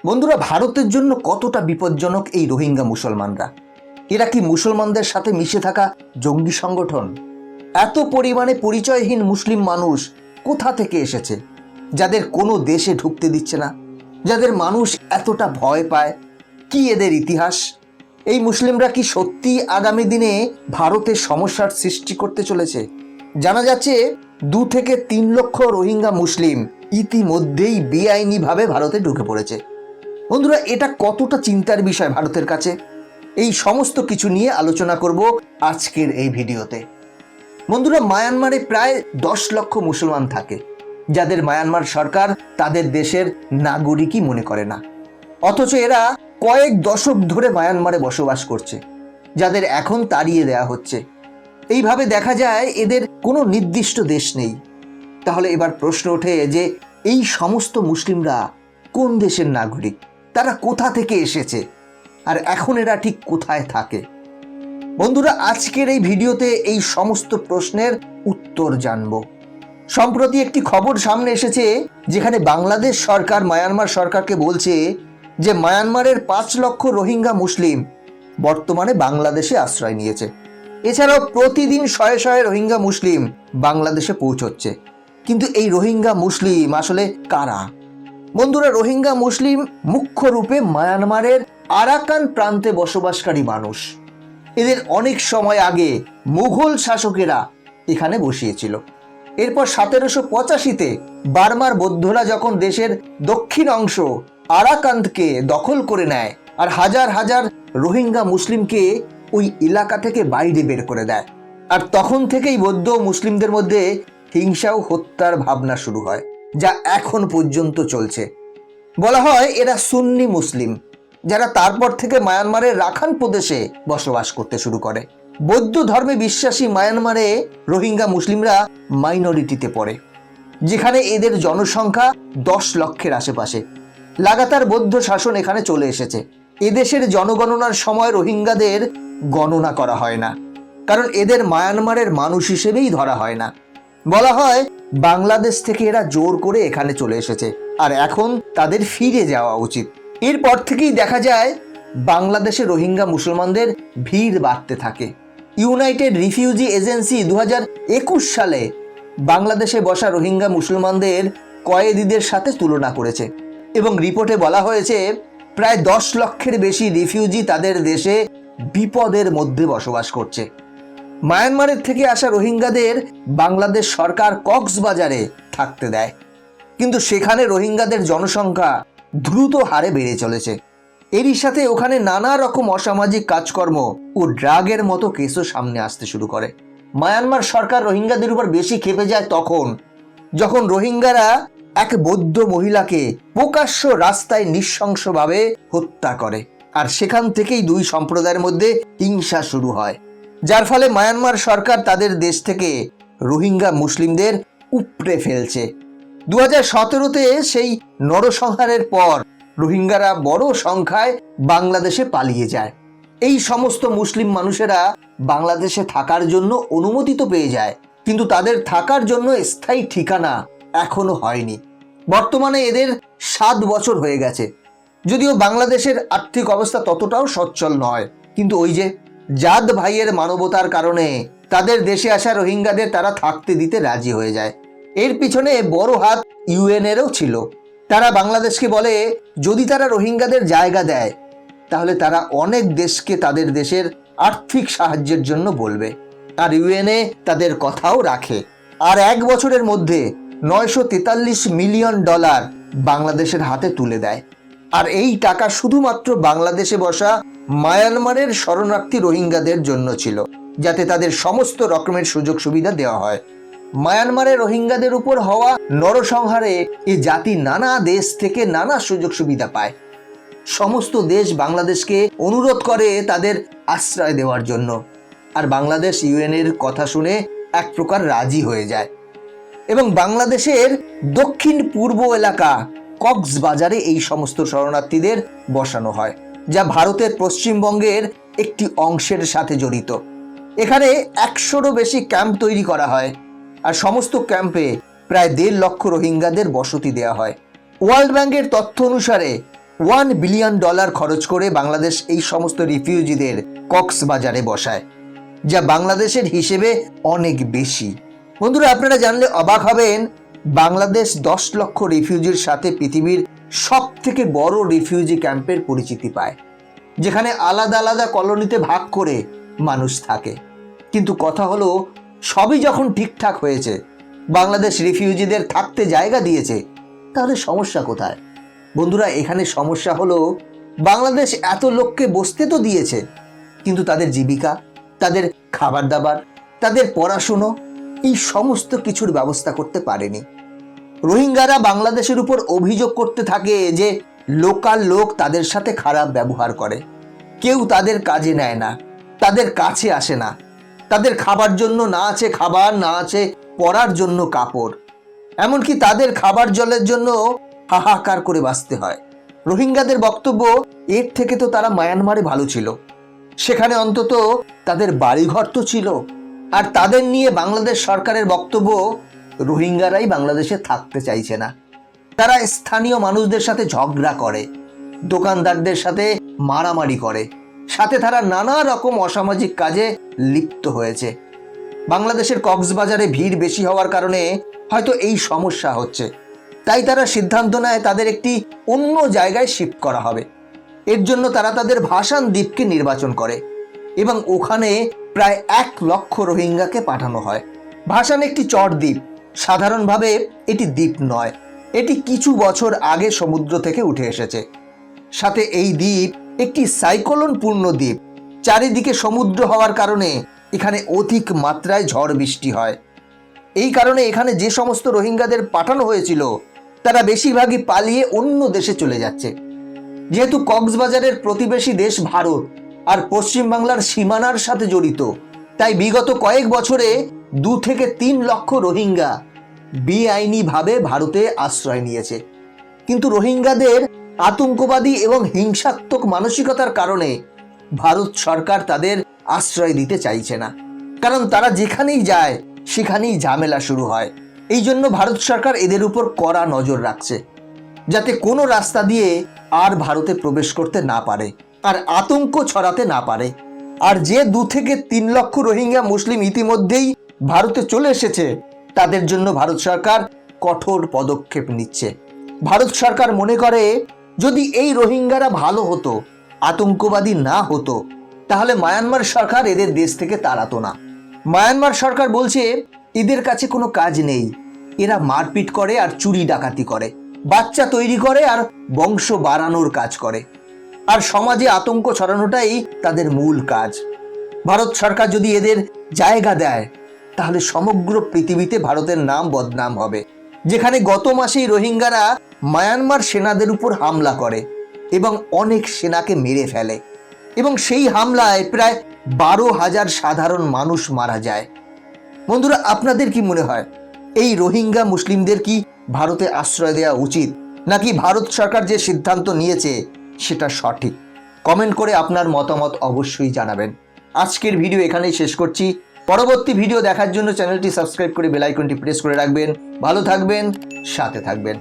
বন্ধুরা, ভারতের জন্য কতটা বিপজ্জনক এই রোহিঙ্গা মুসলমানরা? এরা কি মুসলমানদের সাথে মিশে থাকা জঙ্গি সংগঠন? এত পরিমাণে পরিচয়হীন মুসলিম মানুষ কোথা থেকে এসেছে, যাদের কোনো দেশে ঢুকতে দিচ্ছে না, যাদের মানুষ এতটা ভয় পায়? কি এদের ইতিহাস? এই মুসলিমরা কি সত্যি আগামী দিনে ভারতের সমস্যার সৃষ্টি করতে চলেছে? জানা যাচ্ছে 2 থেকে 3 লক্ষ রোহিঙ্গা মুসলিম ইতিমধ্যেই বেআইনিভাবে ভারতে ঢুকে পড়েছে। বন্ধুরা, এটা কতটা চিন্তার বিষয় ভারতের কাছে? এই সমস্ত কিছু নিয়ে আলোচনা করব আজকের এই ভিডিওতে। বন্ধুরা, মায়ানমারে প্রায় 10 লক্ষ মুসলমান থাকে, যাদের মায়ানমার সরকার তাদের দেশের নাগরিকই মনে করে না। অথচ এরা কয়েক দশক ধরে মায়ানমারে বসবাস করছে, যাদের এখন তাড়িয়ে দেয়া হচ্ছে। এইভাবে দেখা যায় এদের কোনো নির্দিষ্ট দেশ নেই। তাহলে এবার প্রশ্ন ওঠে যে এই সমস্ত মুসলিমরা কোন দেশের নাগরিক? তারা কোথা থেকে এসেছে? আর এখন এরা ঠিক কোথায় থাকে? বন্ধুরা, আজকের এই ভিডিওতে এই সমস্ত প্রশ্নের উত্তর জানব। সম্প্রতি একটি খবর সামনে এসেছে, যেখানে বাংলাদেশ সরকার মায়ানমার সরকারকে বলছে যে মায়ানমারের 5 লক্ষ রোহিঙ্গা মুসলিম বর্তমানে বাংলাদেশে আশ্রয় নিয়েছে। এছাড়াও প্রতিদিন শয়ে শয়ে রোহিঙ্গা মুসলিম বাংলাদেশে পৌঁছচ্ছে। কিন্তু এই রোহিঙ্গা মুসলিম আসলে কারা? বন্ধুরা, রোহিঙ্গা মুসলিম মুখ্য রূপে মায়ানমারের আরাকান প্রান্তে বসবাসকারী মানুষ। এদের অনেক সময় আগে মুঘল শাসকেরা এখানে বসিয়েছিল। এরপর 1785-তে বার্মার বৌদ্ধরা যখন দেশের দক্ষিণ অংশ আরাকানকে দখল করে নেয় আর হাজার হাজার রোহিঙ্গা মুসলিমকে ওই এলাকা থেকে বাইরে বের করে দেয়, আর তখন থেকেই বৌদ্ধ মুসলিমদের মধ্যে হিংসা ও হত্যার ভাবনা শুরু হয়, যা এখন পর্যন্ত চলছে। বলা হয় এরা সুন্নি মুসলিম, যারা তারপর থেকে মায়ানমারের রাখাইন প্রদেশে বসবাস করতে শুরু করে। বৌদ্ধ ধর্মে বিশ্বাসী মায়ানমারে রোহিঙ্গা মুসলিমরা মাইনরিটিতে পড়ে, যেখানে এদের জনসংখ্যা 10 লক্ষের আশেপাশে। লাগাতার বৌদ্ধ শাসন এখানে চলে এসেছে। এদেশের জনগণনার সময় রোহিঙ্গাদের গণনা করা হয় না, কারণ এদের মায়ানমারের মানুষ হিসেবেই ধরা হয় না। বলা হয় বাংলাদেশ থেকে এরা জোর করে এখানে চলে এসেছে, আর এখন তাদের ফিরে যাওয়া উচিত। এরপর থেকেই দেখা যায় বাংলাদেশে রোহিঙ্গা মুসলমানদের ভিড় বাড়তে থাকে। ইউনাইটেড রিফিউজি এজেন্সি 2021 সালে বাংলাদেশে বসা রোহিঙ্গা মুসলমানদের কয়েদিদের সাথে তুলনা করেছে, এবং রিপোর্টে বলা হয়েছে প্রায় 10 লক্ষের বেশি রিফিউজি তাদের দেশে বিপদের মধ্যে বসবাস করছে। মায়ানমারের থেকে আসা রোহিঙ্গাদের বাংলাদেশ সরকার কক্সবাজারে থাকতে দেয়, কিন্তু সেখানে রোহিঙ্গাদের জনসংখ্যা দ্রুত হারে বেড়ে চলেছে। এরই সাথে ওখানে নানা রকম অসামাজিক কাজকর্ম ও ড্রাগের মতো কেসও সামনে আসতে শুরু করে। মায়ানমার সরকার রোহিঙ্গাদের উপর বেশি ক্ষেপে যায় যখন রোহিঙ্গারা এক বৌদ্ধ মহিলাকে প্রকাশ্য রাস্তায় নৃশংসভাবে হত্যা করে, আর সেখান থেকেই দুই সম্প্রদায়ের মধ্যে হিংসা শুরু হয়, যার ফলে মায়ানমার সরকার তাদের দেশ থেকে রোহিঙ্গা মুসলিমদের উপড়ে ফেলছে। 2017-তে সেই নরসংহারের পর রোহিঙ্গারা বড় সংখ্যায় বাংলাদেশে পালিয়ে যায়। এই সমস্ত মুসলিম মানুষেরা বাংলাদেশে থাকার জন্য অনুমতি তো পেয়ে যায়, কিন্তু তাদের থাকার জন্য স্থায়ী ঠিকানা এখনো হয়নি। বর্তমানে এদের 7 বছর হয়ে গেছে। যদিও বাংলাদেশের আর্থিক অবস্থা ততটাও সচ্ছল নয়, কিন্তু ওই যে জাদ ভাইয়ের মানবতার কারণে তাদের দেশে আসা রোহিঙ্গাদের তারা থাকতে দিতে রাজি হয়ে যায়। এর পিছনে বড় হাত ইউএনেরও ছিল। তারা বাংলাদেশকে বলে যদি তারা রোহিঙ্গাদের জায়গা দেয়, তাহলে তারা অনেক দেশকে তাদের দেশের আর্থিক সাহায্যের জন্য বলবে, আর ইউএনএ তাদের কথাও রাখে। আর 1 বছরের মধ্যে $943 মিলিয়ন বাংলাদেশের হাতে তুলে দেয়। আর এই টাকা শুধুমাত্র বাংলাদেশে বসা মায়ানমারের শরণার্থী রোহিঙ্গাদের জন্য ছিল, যাতে তাদের সমস্ত রকমের সুযোগ সুবিধা দেওয়া হয়। মায়ানমারের রোহিঙ্গাদের উপর হওয়া নরসংহারে এই জাতি নানা দেশ থেকে নানা সুযোগ সুবিধা পায়। সমস্ত দেশ বাংলাদেশকে অনুরোধ করে তাদের আশ্রয় দেওয়ার জন্য, আর বাংলাদেশ ইউএনের কথা শুনে এক প্রকার রাজি হয়ে যায়, এবং বাংলাদেশের দক্ষিণ পূর্ব এলাকা কক্সবাজারে এই সমস্ত শরণার্থীদের বসানো হয়, যা ভারতের পশ্চিমবঙ্গের একটি অংশের সাথে জড়িত। এখানে 100-রও বেশি ক্যাম্প তৈরি করা হয়, আর সমস্ত ক্যাম্পে প্রায় 1.5 লক্ষ রোহিঙ্গাদের বসতি দেওয়া হয়। ওয়ার্ল্ড ব্যাংকের তথ্য অনুসারে $1 বিলিয়ন খরচ করে বাংলাদেশ এই সমস্ত রিফিউজিদের কক্সবাজারে বসায়, যা বাংলাদেশের হিসেবে অনেক বেশি। বন্ধুরা, আপনারা জানলে অবাক হবেন, বাংলাদেশ 10 লক্ষ রিফিউজির সাথে পৃথিবীর সব থেকে বড় রিফিউজি ক্যাম্পের পরিচিতি পায়, যেখানে আলাদা আলাদা কলোনিতে ভাগ করে মানুষ থাকে। কিন্তু কথা হলো, সবই যখন ঠিকঠাক হয়েছে, বাংলাদেশ রিফিউজিদের থাকতে জায়গা দিয়েছে, তাহলে সমস্যা কোথায়? বন্ধুরা, এখানে সমস্যা হলো, বাংলাদেশ এত লোককে বসতে তো দিয়েছে, কিন্তু তাদের জীবিকা, তাদের খাবার দাবার, তাদের পড়াশুনো, এই সমস্ত কিছুর ব্যবস্থা করতে পারেনি। রোহিঙ্গারা বাংলাদেশের উপর অভিযোগ করতে থাকে যে লোকাল লোক তাদের সাথে খারাপ ব্যবহার করে, কেউ তাদের কাজে নেয় না, তাদের কাছে আসে না, তাদের খাবার জন্য না আছে খাবার, না আছে পরার জন্য কাপড়, এমনকি তাদের খাবার জলের জন্য হাহাকার করে বাঁচতে হয়। রোহিঙ্গাদের বক্তব্য, এর থেকে তো তারা মায়ানমারে ভালো ছিল, সেখানে অন্তত তাদের বাড়িঘর তো ছিল। আর তাদের নিয়ে বাংলাদেশ সরকারের বক্তব্য, রোহিঙ্গারাই বাংলাদেশে থাকতে চাইছে না, তারা স্থানীয় মানুষদের সাথে ঝগড়া করে, দোকানদারদের সাথে মারামারি করে, সাথে তারা নানা রকম অসামাজিক কাজে লিপ্ত হয়েছে। বাংলাদেশের কক্সবাজারে ভিড় বেশি হওয়ার কারণে হয়তো এই সমস্যা হচ্ছে, তাই তারা সিদ্ধান্ত নেয় তাদের একটি অন্য জায়গায় শিফট করা হবে। এর জন্য তারা তাদের ভাসান দ্বীপকে নির্বাচন করে এবং ওখানে প্রায় 1 লক্ষ রোহিঙ্গাকে পাঠানো হয়। ভাসান একটি চর দ্বীপ, সাধারণভাবে এটি দ্বীপ নয়, এটি কিছু বছর আগে সমুদ্র থেকে উঠে এসেছে। সাথে এই দ্বীপ একটি সাইক্লোন পূর্ণ দ্বীপ, চারিদিকে সমুদ্র হওয়ার কারণে এখানে অধিক মাত্রায় ঝড় বৃষ্টি হয়। এই কারণে এখানে যে সমস্ত রোহিঙ্গাদের পাঠানো হয়েছিল, তারা বেশিরভাগই পালিয়ে অন্য দেশে চলে যাচ্ছে। যেহেতু কক্সবাজারের প্রতিবেশী দেশ ভারত আর পশ্চিমবাংলার সীমানার সাথে জড়িত, তাই বিগত কয়েক বছরে 2 থেকে 3 লক্ষ রোহিঙ্গা বেআইনিভাবে ভারতে আশ্রয় নিয়েছে। কিন্তু রোহিঙ্গাদের আতঙ্কবাদী এবং হিংসাত্মক মানসিকতার কারণে ভারত সরকার তাদের আশ্রয় দিতে চাইছে না, কারণ তারা যেখানেই যায় সেখানেই ঝামেলা শুরু হয়। এই জন্য ভারত সরকার এদের উপর কড়া নজর রাখছে, যাতে কোনো রাস্তা দিয়ে আর ভারতে প্রবেশ করতে না পারে আর আতঙ্ক ছড়াতে না পারে। আর যে 2 থেকে 3 লক্ষ রোহিঙ্গা মুসলিম ইতিমধ্যেই ভারতে চলে এসেছে, তাদের জন্য ভারত সরকার কঠোর পদক্ষেপ নিচ্ছে। ভারত সরকার মনে করে, যদি এই রোহিঙ্গারা ভালো হতো, আতঙ্কবাদী না হতো, তাহলে মায়ানমার সরকার এদের দেশ থেকে তাড়াতো না। মায়ানমার সরকার বলছে, এদের কাছে কোনো কাজ নেই, এরা মারপিট করে আর চুরি ডাকাতি করে, বাচ্চা তৈরি করে আর বংশ বাড়ানোর কাজ করে, আর সমাজে আতঙ্ক ছড়ানোটাই তাদের মূল কাজ। ভারত সরকার যদি এদের জায়গা দেয়, তাহলে সমগ্র পৃথিবীতে ভারতের নাম বদনাম হবে। যেখানে গত মাসেই রোহিঙ্গারা মায়ানমার সেনাদের উপর হামলা করে এবং অনেক সেনাকে মেরে ফেলে, এবং সেই হামলায় প্রায় 12,000 সাধারণ মানুষ মারা যায়। বন্ধুরা, আপনাদের কি মনে হয়, এই রোহিঙ্গা মুসলিমদের কি ভারতে আশ্রয় দেওয়া উচিত, নাকি ভারত সরকার যে সিদ্ধান্ত নিয়েছে সেটা সঠিক? কমেন্ট করে আপনার মতামত অবশ্যই জানাবেন। আজকের ভিডিও এখানেই শেষ করছি। পরবর্তী ভিডিও দেখার জন্য চ্যানেলটি সাবস্ক্রাইব করে বেল আইকনটি প্রেস করে রাখবেন। ভালো থাকবেন, সাথে থাকবেন।